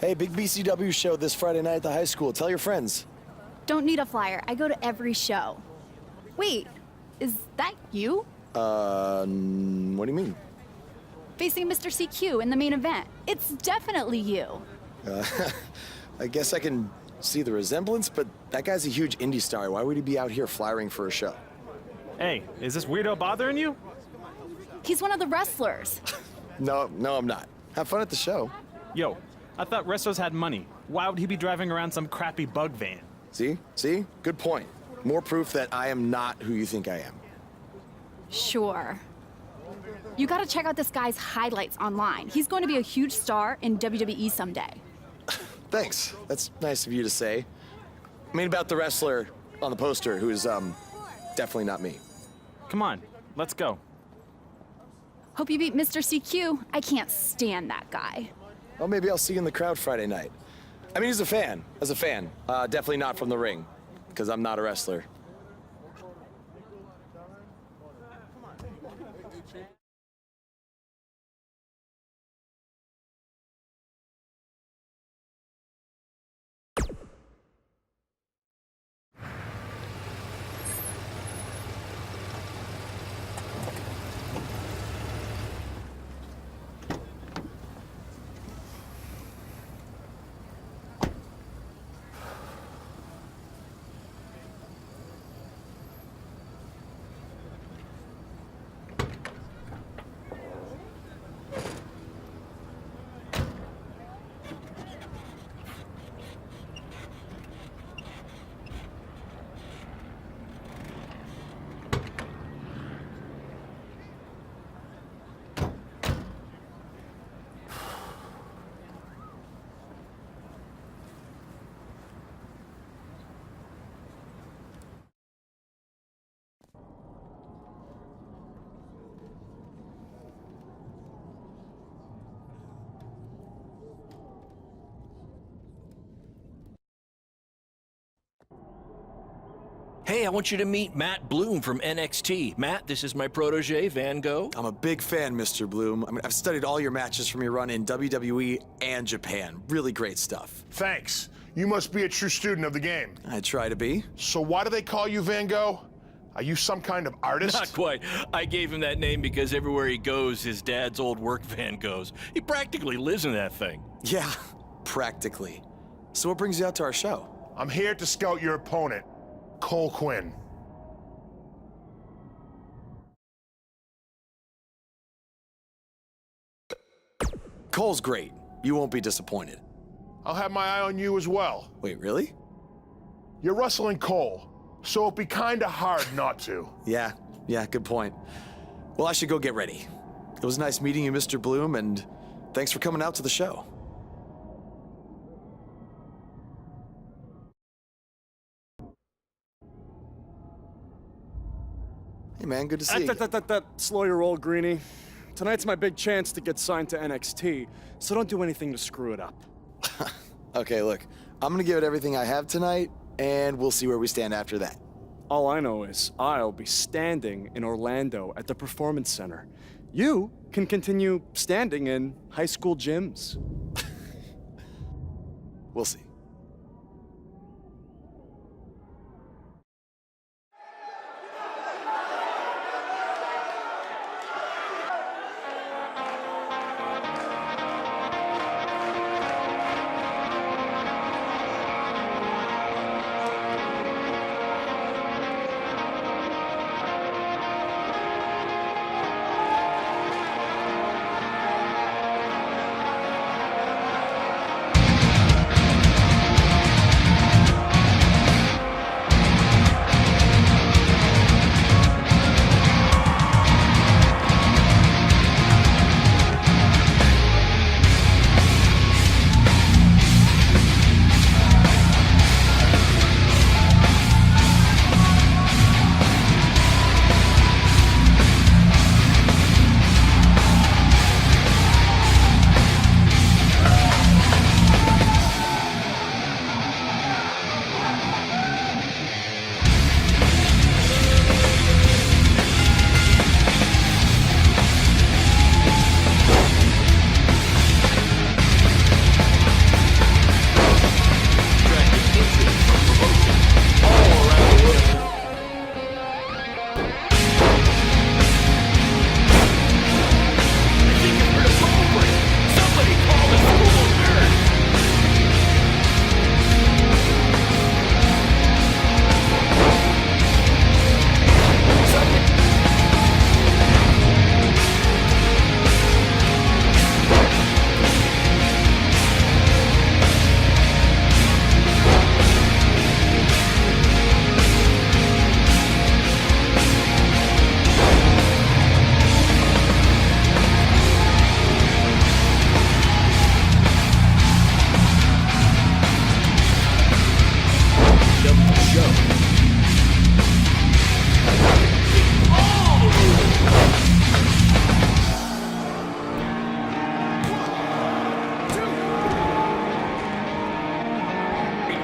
Hey, big BCW show this Friday night at the high school. Tell your friends. Don't need a flyer. I go to every show. Wait, is that you? What do you mean? Facing Mr. CQ in the main event. It's definitely you. I guess I can see the resemblance, but that guy's a huge indie star. Why would he be out here flyering for a show? Hey, is this weirdo bothering you? He's one of the wrestlers. No, I'm not. Have fun at the show. Yo, I thought wrestlers had money. Why would he be driving around some crappy bug van? See? See? Good point. More proof that I am not who you think I am. Sure. You gotta check out this guy's highlights online. He's going to be a huge star in WWE someday. Thanks. That's nice of you to say. I mean about the wrestler on the poster who's, definitely not me. Come on, let's go. Hope you beat Mr. CQ. I can't stand that guy. Well, maybe I'll see you in the crowd Friday night. I mean, as a fan. Definitely not from the ring, because I'm not a wrestler. Hey, I want you to meet Matt Bloom from NXT. Matt, this is my protege, Van Gogh. I'm a big fan, Mr. Bloom. I mean, I've studied all your matches from your run in WWE and Japan. Really great stuff. Thanks. You must be a true student of the game. I try to be. So why do they call you Van Gogh? Are you some kind of artist? Not quite. I gave him that name because everywhere he goes, his dad's old work van goes. He practically lives in that thing. Yeah, practically. So what brings you out to our show? I'm here to scout your opponent, Cole Quinn. Cole's great. You won't be disappointed. I'll have my eye on you as well. Wait, really? You're wrestling Cole, so it'll be kinda hard not to. Yeah, good point. Well, I should go get ready. It was nice meeting you, Mr. Bloom, and thanks for coming out to the show. Hey man, good to see you. Slow your roll, Greenie. Tonight's my big chance to get signed to NXT, so don't do anything to screw it up. Okay, look, I'm gonna give it everything I have tonight, and we'll see where we stand after that. All I know is I'll be standing in Orlando at the Performance Center. You can continue standing in high school gyms. We'll see.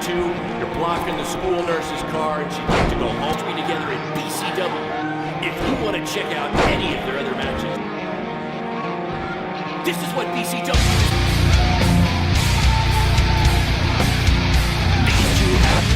2, you're blocking the school nurse's car, and she'd like to go home to be together at BCW. If you want to check out any of their other matches, this is what BCW is. These two have...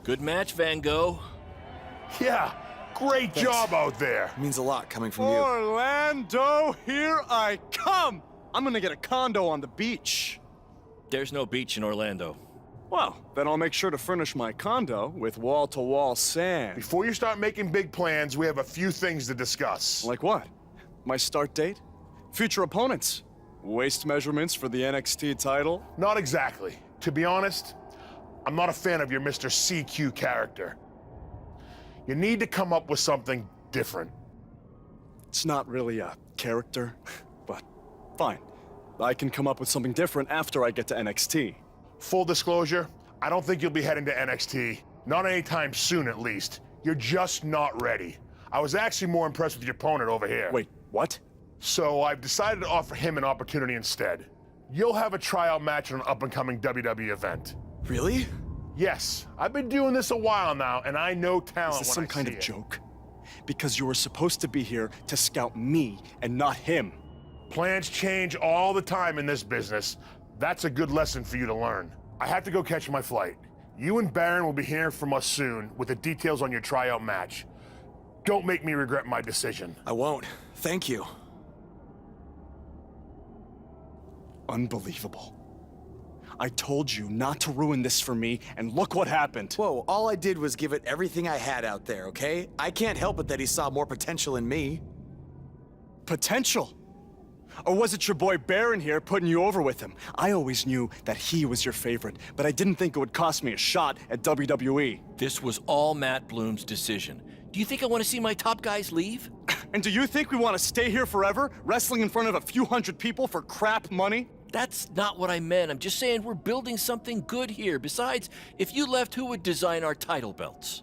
Good match, Van Gogh. Yeah, great job out there. It means a lot coming from you. Orlando, here I come! I'm gonna get a condo on the beach. There's no beach in Orlando. Well, then I'll make sure to furnish my condo with wall-to-wall sand. Before you start making big plans, we have a few things to discuss. Like what? My start date? Future opponents? Waist measurements for the NXT title? Not exactly. To be honest, I'm not a fan of your Mr. CQ character. You need to come up with something different. It's not really a character, but fine. I can come up with something different after I get to NXT. Full disclosure, I don't think you'll be heading to NXT. Not anytime soon, at least. You're just not ready. I was actually more impressed with your opponent over here. Wait, what? So I've decided to offer him an opportunity instead. You'll have a tryout match on an up-and-coming WWE event. Really? Yes, I've been doing this a while now, and I know talent Is this when some kind I of see it. joke? Because you were supposed to be here to scout me and not him. Plans change all the time in this business. That's a good lesson for you to learn. I have to go catch my flight. You and Baron will be hearing from us soon with the details on your tryout match. Don't make me regret my decision. I won't. Thank you. Unbelievable. I told you not to ruin this for me, and look what happened. Whoa, all I did was give it everything I had out there, okay? I can't help it that he saw more potential in me. Potential? Or was it your boy Baron here putting you over with him? I always knew that he was your favorite, but I didn't think it would cost me a shot at WWE. This was all Matt Bloom's decision. Do you think I want to see my top guys leave? And do you think we want to stay here forever, wrestling in front of a few hundred people for crap money? That's not what I meant. I'm just saying we're building something good here. Besides, if you left, who would design our title belts?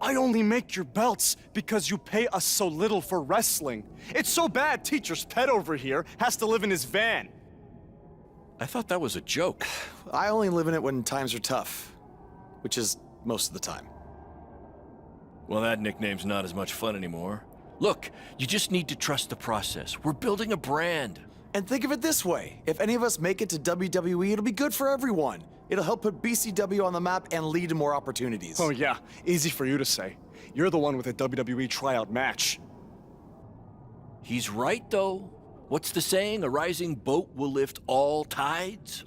I only make your belts because you pay us so little for wrestling. It's so bad Teacher's pet over here has to live in his van. I thought that was a joke. I only live in it when times are tough, which is most of the time. Well, that nickname's not as much fun anymore. Look, you just need to trust the process. We're building a brand. And think of it this way. If any of us make it to WWE, it'll be good for everyone. It'll help put BCW on the map and lead to more opportunities. Oh yeah, easy for you to say. You're the one with a WWE tryout match. He's right, though. What's the saying? A rising boat will lift all tides?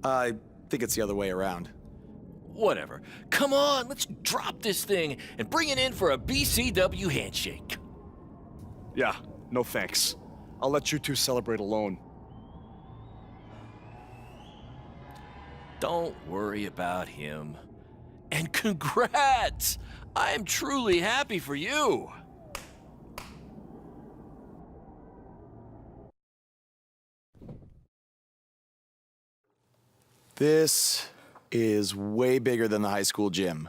I think it's the other way around. Whatever. Come on, let's drop this thing and bring it in for a BCW handshake. Yeah, no thanks. I'll let you two celebrate alone. Don't worry about him. And congrats! I'm truly happy for you. This is way bigger than the high school gym.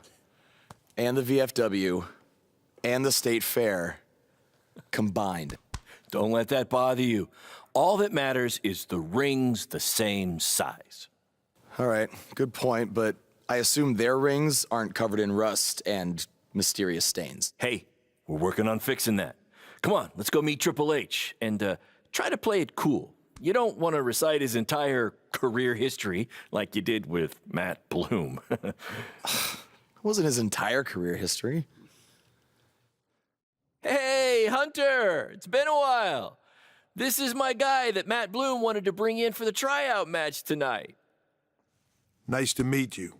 And the VFW. and the state fair combined. Don't let that bother you. All that matters is the ring's the same size. All right, good point, but I assume their rings aren't covered in rust and mysterious stains. Hey, we're working on fixing that. Come on, let's go meet Triple H and try to play it cool. You don't want to recite his entire career history like you did with Matt Bloom. It wasn't his entire career history. Hey, Hunter! It's been a while. This is my guy that Matt Bloom wanted to bring in for the tryout match tonight. Nice to meet you.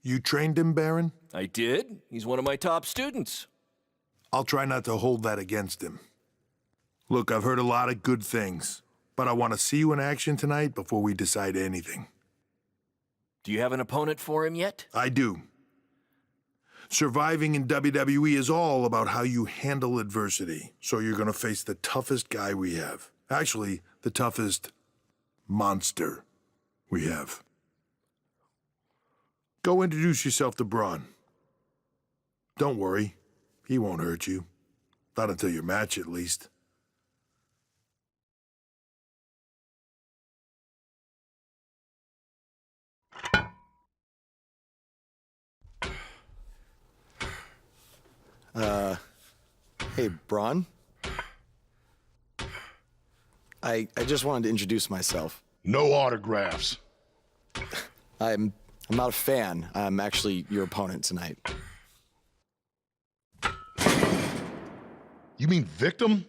You trained him, Baron? I did. He's one of my top students. I'll try not to hold that against him. Look, I've heard a lot of good things, but I want to see you in action tonight before we decide anything. Do you have an opponent for him yet? I do. Surviving in WWE is all about how you handle adversity, so you're going to face the toughest guy we have. Actually, the toughest monster we have. Go introduce yourself to Braun. Don't worry, he won't hurt you. Not until your match, at least. Hey, Braun? I just wanted to introduce myself. No autographs. I'm not a fan. I'm actually your opponent tonight. You mean victim?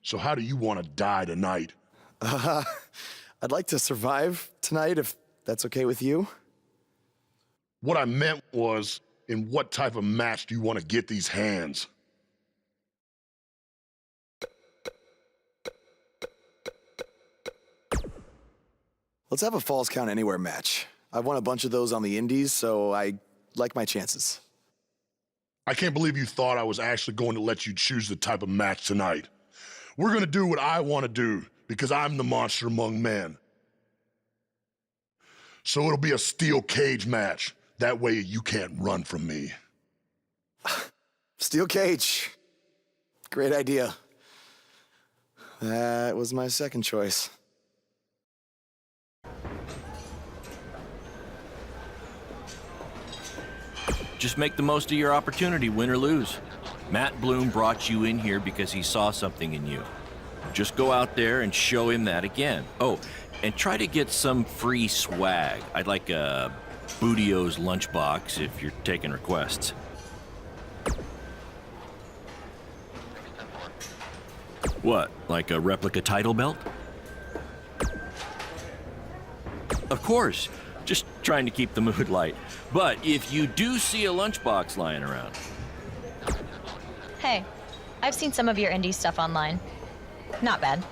So how do you want to die tonight? I'd like to survive tonight, if that's okay with you. What I meant was, in what type of match do you want to get these hands? Let's have a Falls Count Anywhere match. I've won a bunch of those on the indies, so I like my chances. I can't believe you thought I was actually going to let you choose the type of match tonight. We're going to do what I want to do, because I'm the monster among men. So it'll be a steel cage match. That way you can't run from me. Steel cage. Great idea. That was my second choice. Just make the most of your opportunity, win or lose. Matt Bloom brought you in here because he saw something in you. Just go out there and show him that again. Oh, and try to get some free swag. I'd like a Bootio's lunchbox if you're taking requests. What, like a replica title belt? Of course, just trying to keep the mood light. But if you do see a lunchbox lying around... Hey, I've seen some of your indie stuff online. Not bad.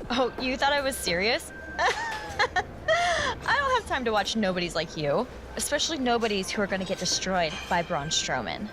Oh, you thought I was serious? I don't have time to watch nobodies like you. Especially nobodies who are going to get destroyed by Braun Strowman.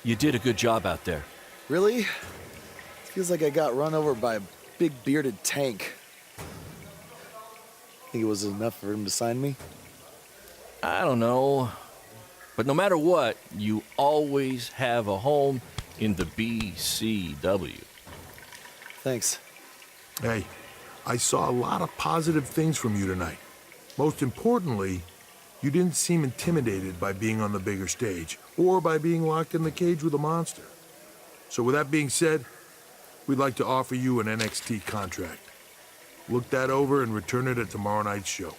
You did a good job out there. Really? Feels like I got run over by a big bearded tank. Think it was enough for him to sign me? I don't know. But no matter what, you always have a home in the BCW. Thanks. Hey, I saw a lot of positive things from you tonight. Most importantly, you didn't seem intimidated by being on the bigger stage or by being locked in the cage with a monster. So with that being said, we'd like to offer you an NXT contract. Look that over and return it at tomorrow night's show.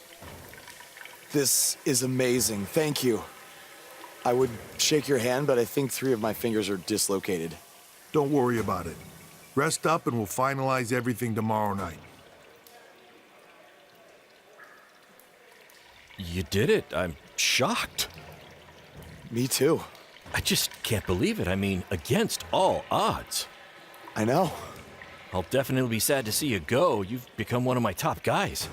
This is amazing. Thank you. I would shake your hand, but I think 3 of my fingers are dislocated. Don't worry about it. Rest up and we'll finalize everything tomorrow night. You did it. I'm shocked. Me too. I just can't believe it. I mean, against all odds. I know. I'll definitely be sad to see you go. You've become one of my top guys.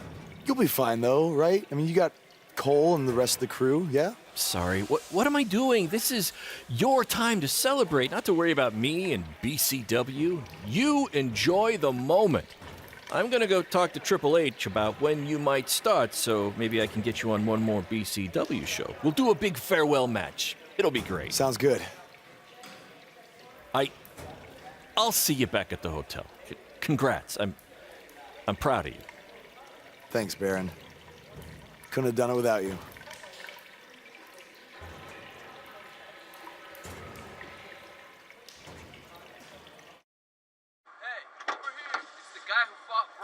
You'll be fine though, right? I mean, you got Cole and the rest of the crew, yeah? Sorry, what am I doing? This is your time to celebrate, not to worry about me and BCW. You enjoy the moment. I'm gonna go talk to Triple H about when you might start, so maybe I can get you on one more BCW show. We'll do a big farewell match. It'll be great. Sounds good. I'll see you back at the hotel. Congrats. I'm proud of you. Thanks, Baron. Couldn't have done it without you.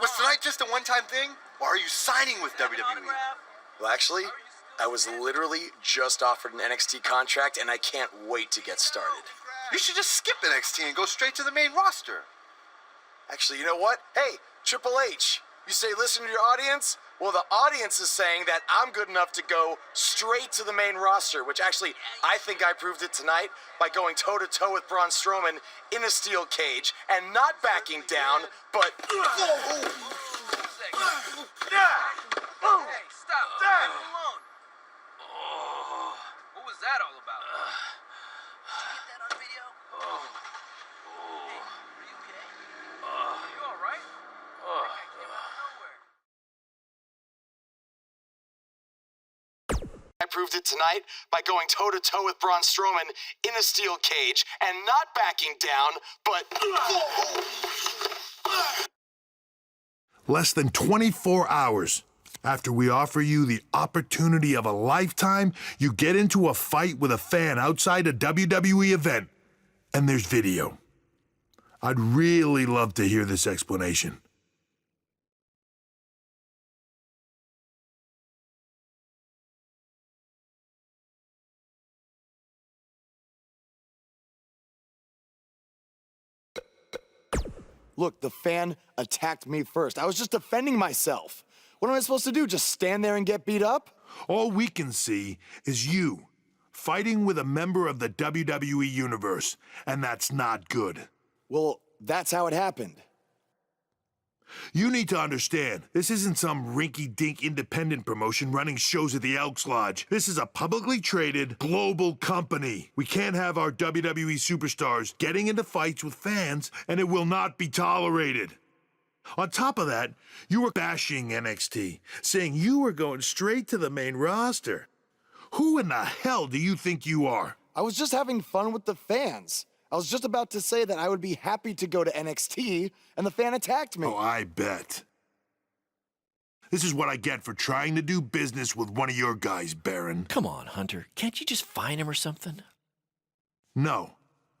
Was tonight just a one-time thing, or are you signing with WWE? Well, actually, I was literally just offered an NXT contract, and I can't wait to get started. You should just skip NXT and go straight to the main roster. Actually, you know what? Hey, Triple H, you say listen to your audience? Well, the audience is saying that I'm good enough to go straight to the main roster, which actually, I think I proved it tonight by going toe-to-toe with Braun Strowman in a steel cage and not backing down, but... Hey, stop. Leave him alone. What was that all about? Did you get that on video? Hey, are you okay? Are you all right? That guy came out of nowhere. I proved it tonight by going toe-to-toe with Braun Strowman in a steel cage and not backing down, but... Less than 24 hours after we offer you the opportunity of a lifetime, you get into a fight with a fan outside a WWE event, and there's video. I'd really love to hear this explanation. Look, the fan attacked me first. I was just defending myself. What am I supposed to do, just stand there and get beat up? All we can see is you fighting with a member of the WWE Universe, and that's not good. Well, that's how it happened. You need to understand, this isn't some rinky-dink independent promotion running shows at the Elks Lodge. This is a publicly traded global company. We can't have our WWE superstars getting into fights with fans, and it will not be tolerated. On top of that, you were bashing NXT, saying you were going straight to the main roster. Who in the hell do you think you are? I was just having fun with the fans. I was just about to say that I would be happy to go to NXT, and the fan attacked me. Oh, I bet. This is what I get for trying to do business with one of your guys, Baron. Come on, Hunter. Can't you just fine him or something? No,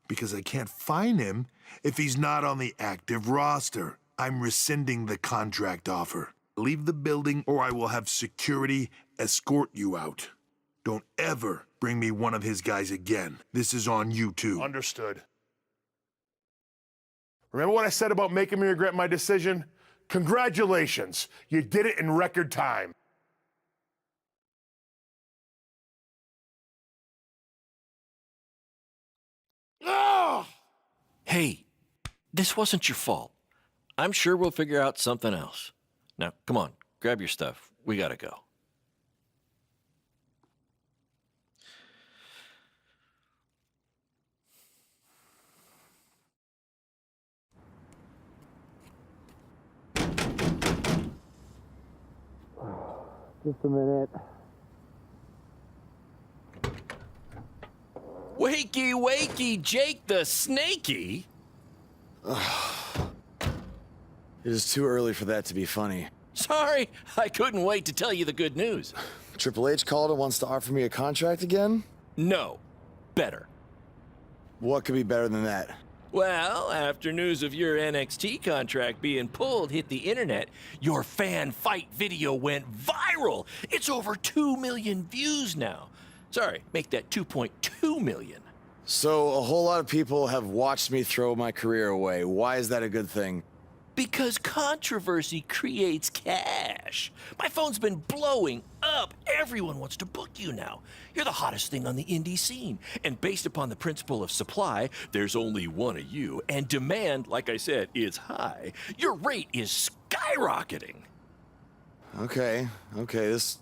because I can't fine him if he's not on the active roster. I'm rescinding the contract offer. Leave the building or I will have security escort you out. Don't ever bring me one of his guys again. This is on you too. Understood. Remember what I said about making me regret my decision? Congratulations. You did it in record time. Ugh! Hey, this wasn't your fault. I'm sure we'll figure out something else. Now, come on, grab your stuff. We gotta go. Just a minute. Wakey, wakey, Jake the Snakey. It is too early for that to be funny. Sorry, I couldn't wait to tell you the good news. Triple H called and wants to offer me a contract again? No, better. What could be better than that? Well, after news of your NXT contract being pulled hit the internet, your fan fight video went viral. It's over 2 million views now. Sorry, make that 2.2 million. So a whole lot of people have watched me throw my career away. Why is that a good thing? Because controversy creates cash. My phone's been blowing up. Everyone wants to book you now. You're the hottest thing on the indie scene. And based upon the principle of supply, there's only one of you. And demand, like I said, is high. Your rate is skyrocketing. Okay, this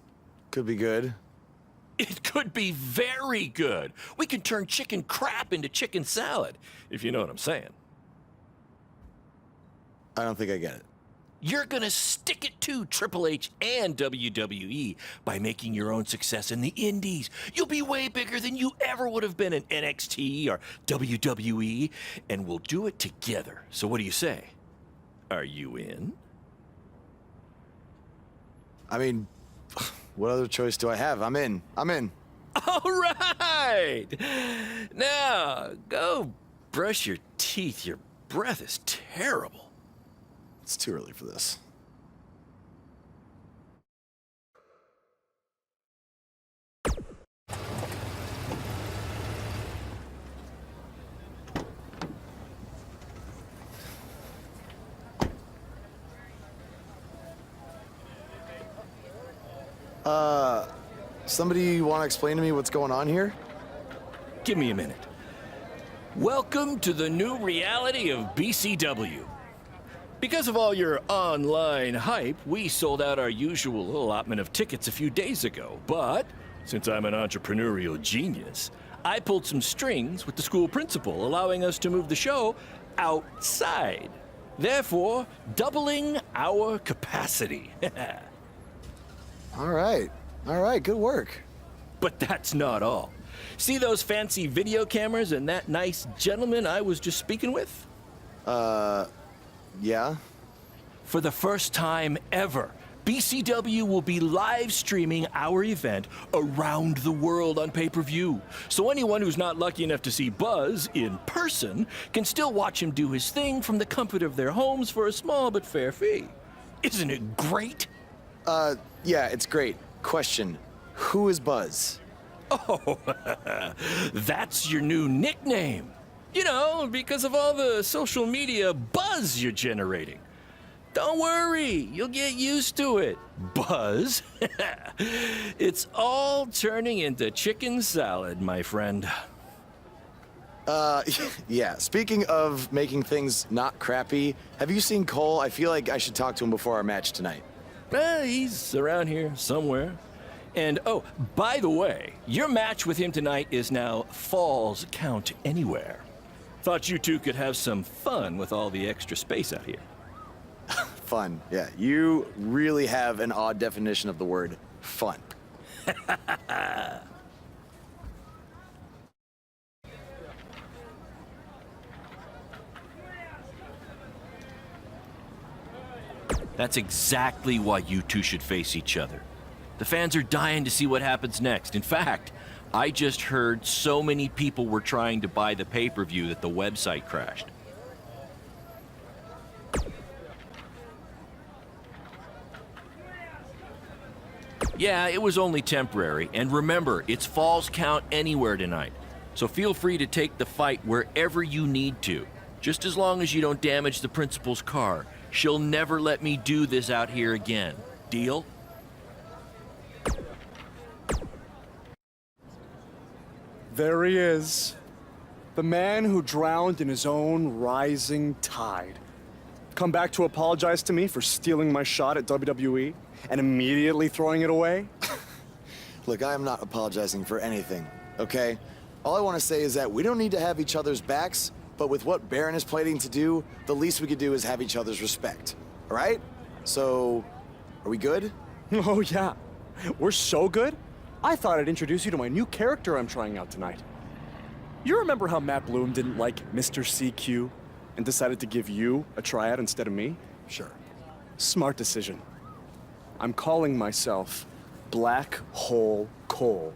could be good. It could be very good. We can turn chicken crap into chicken salad, if you know what I'm saying. I don't think I get it. You're gonna stick it to Triple H and WWE by making your own success in the indies. You'll be way bigger than you ever would have been in NXT or WWE, and we'll do it together. So what do you say? Are you in? I mean, what other choice do I have? I'm in. All right! Now, go brush your teeth. Your breath is terrible. It's too early for this. Somebody want to explain to me what's going on here? Give me a minute. Welcome to the new reality of BCW. Because of all your online hype, we sold out our usual allotment of tickets a few days ago. But since I'm an entrepreneurial genius, I pulled some strings with the school principal, allowing us to move the show outside, therefore doubling our capacity. All right, good work. But that's not all. See those fancy video cameras and that nice gentleman I was just speaking with? Yeah? For the first time ever, BCW will be live streaming our event around the world on pay-per-view. So anyone who's not lucky enough to see Buzz in person can still watch him do his thing from the comfort of their homes for a small but fair fee. Isn't it great? Yeah, it's great. Question, who is Buzz? Oh, that's your new nickname. You know, because of all the social media buzz you're generating. Don't worry, you'll get used to it. Buzz? It's all turning into chicken salad, my friend. Yeah, speaking of making things not crappy, have you seen Cole? I feel like I should talk to him before our match tonight. He's around here somewhere. And, oh, by the way, your match with him tonight is now Falls Count Anywhere. Thought you two could have some fun with all the extra space out here. Fun, yeah. You really have an odd definition of the word fun. That's exactly why you two should face each other. The fans are dying to see what happens next. In fact, I just heard so many people were trying to buy the pay-per-view that the website crashed. Yeah, it was only temporary. And remember, it's Falls Count Anywhere tonight. So feel free to take the fight wherever you need to. Just as long as you don't damage the principal's car. She'll never let me do this out here again. Deal? There he is. The man who drowned in his own rising tide. Come back to apologize to me for stealing my shot at WWE and immediately throwing it away? Look, I am not apologizing for anything, okay? All I want to say is that we don't need to have each other's backs, but with what Baron is planning to do, the least we could do is have each other's respect, all right? So, are we good? Oh, yeah. We're so good, I thought I'd introduce you to my new character I'm trying out tonight. You remember how Matt Bloom didn't like Mr. CQ and decided to give you a tryout instead of me? Sure. Smart decision. I'm calling myself Black Hole Cole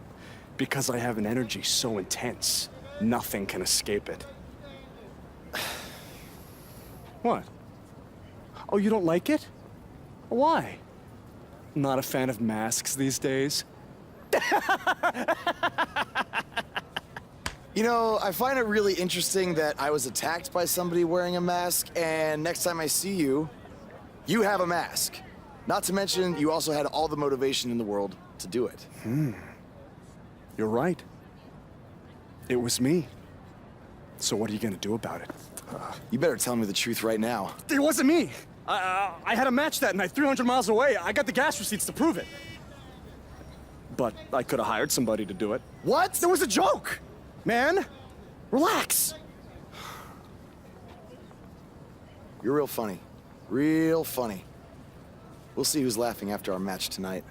because I have an energy so intense, nothing can escape it. What? Oh, you don't like it? Why? Not a fan of masks these days? You know, I find it really interesting that I was attacked by somebody wearing a mask, and next time I see you, you have a mask. Not to mention, you also had all the motivation in the world to do it. You're right. It was me. So what are you gonna do about it? You better tell me the truth right now. It wasn't me. I had a match that night 300 miles away. I got the gas receipts to prove it. But I could have hired somebody to do it. What? There was a joke! Man, relax. You're real funny. Real funny. We'll see who's laughing after our match tonight.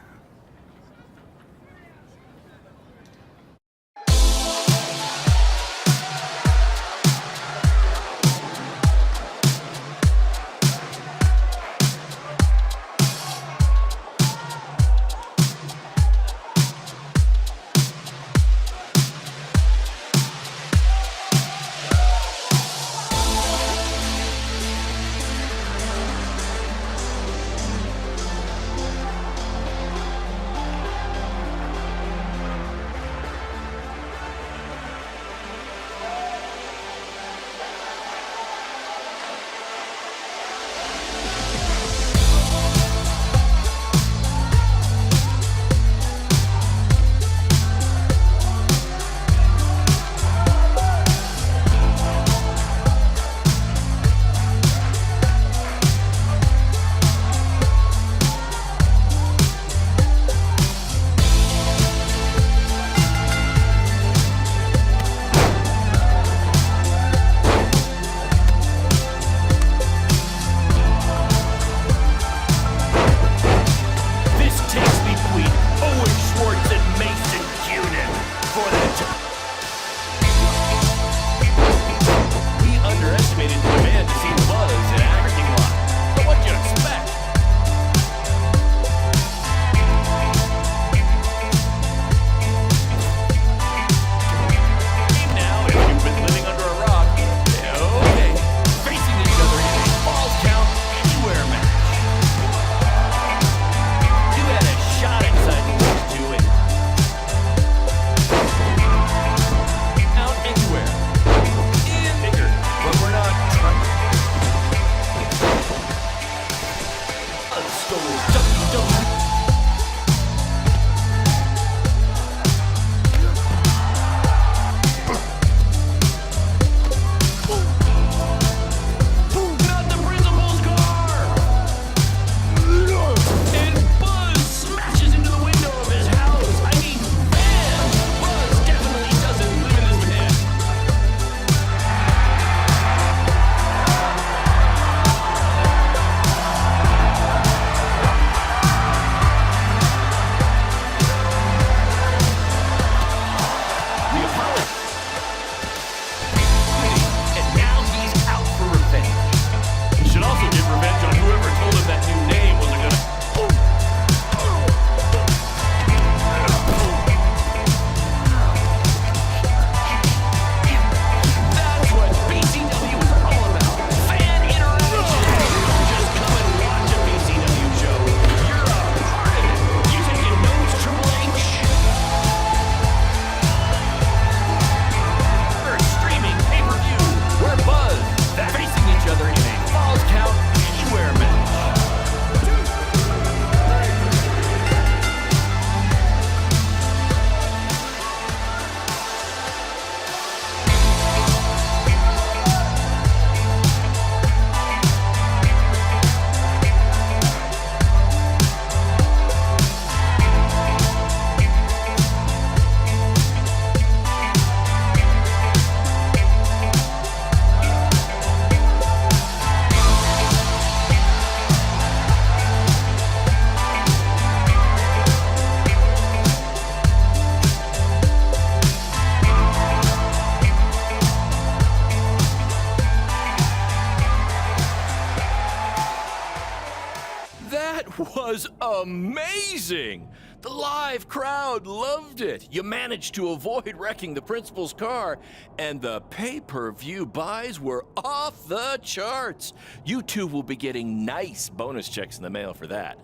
Amazing! The live crowd loved it. You managed to avoid wrecking the principal's car, and the pay-per-view buys were off the charts. You two will be getting nice bonus checks in the mail for that.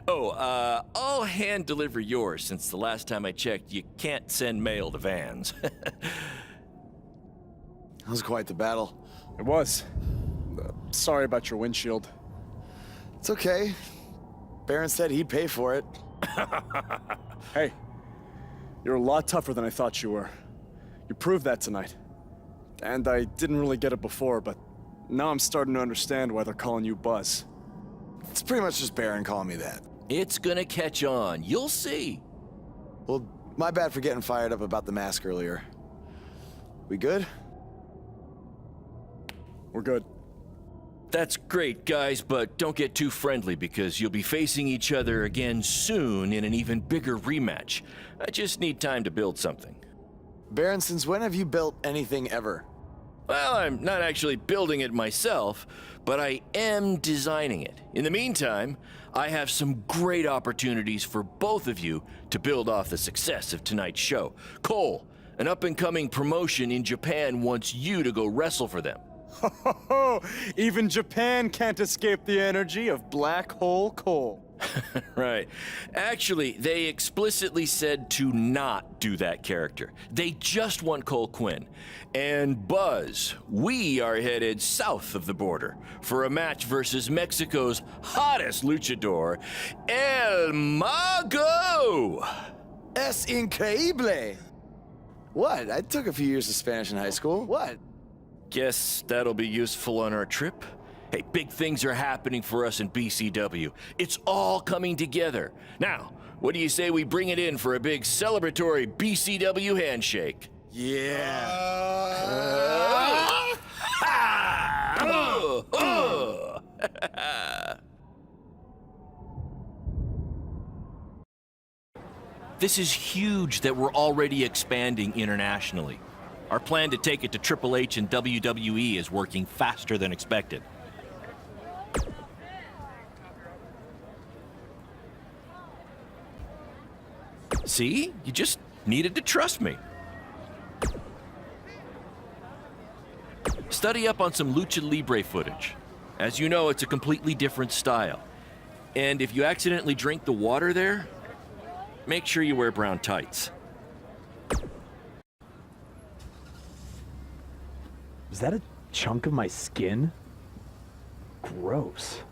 I'll hand deliver yours since the last time I checked, you can't send mail to vans. That was quite the battle. It was. Sorry about your windshield. It's okay. Baron said he'd pay for it. Hey, you're a lot tougher than I thought you were. You proved that tonight. And I didn't really get it before, but now I'm starting to understand why they're calling you Buzz. It's pretty much just Baron calling me that. It's gonna catch on. You'll see. Well, my bad for getting fired up about the mask earlier. We good? We're good. That's great, guys, but don't get too friendly because you'll be facing each other again soon in an even bigger rematch. I just need time to build something. Baron, since when have you built anything ever? Well, I'm not actually building it myself, but I am designing it. In the meantime, I have some great opportunities for both of you to build off the success of tonight's show. Cole, an up-and-coming promotion in Japan wants you to go wrestle for them. Even Japan can't escape the energy of Black Hole Cole. Right. Actually, they explicitly said to not do that character. They just want Cole Quinn. And Buzz, we are headed south of the border for a match versus Mexico's hottest luchador, El Mago! Es increíble! What? I took a few years of Spanish in high school. What? Guess that'll be useful on our trip. Hey, big things are happening for us in BCW. It's all coming together. Now, what do you say we bring it in for a big celebratory BCW handshake? Yeah. This is huge that we're already expanding internationally. Our plan to take it to Triple H and WWE is working faster than expected. See? You just needed to trust me. Study up on some Lucha Libre footage. As you know, it's a completely different style. And if you accidentally drink the water there, make sure you wear brown tights. Is that a chunk of my skin? Gross.